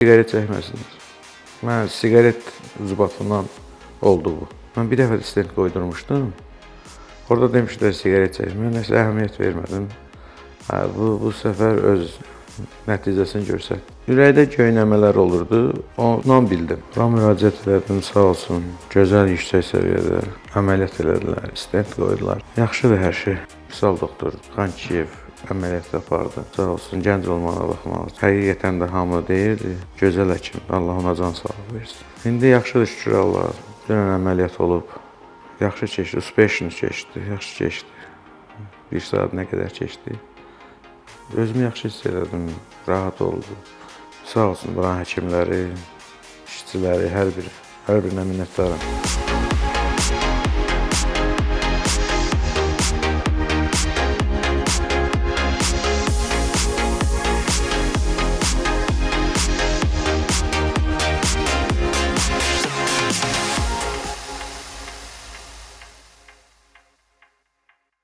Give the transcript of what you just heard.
Siqaret çəkməsinlər. Mən siqaret ucbatından oldu bu. Mən bir dəfə stent qoydurmuşdum. Orada demişlər siqaret çək. Mən nəsə əhəmiyyət vermədim. Bu səfər öz nəticəsini görsətdi. Ürəkdə göynəmələr olurdu. Ondan bildim. Buna müraciət elədim, sağ olsun. Gözəl, yüksək səviyyədə əməliyyat elədilər, stent qoydular. Yaxşıdır hər şey. Sağ doktor Xançiyev əməliyyat apardı. Sağ olsun, gənc olmağına baxmalı. Həqiqətən də hamı deyirdi, gözəl həkim, Allah ona can sağlığı versin. İndi yaxşıdır, şükür Allaha. Dünən əməliyyat olub, yaxşı keçdi, uspешно keçdi, yaxşı keçdi. 1 saat nə qədər keçdi. Özümü yaxşı hiss elədim, rahat oldu. Sağ olsun, buranın həkimləri, işçiləri, hər birinə minnətdaram.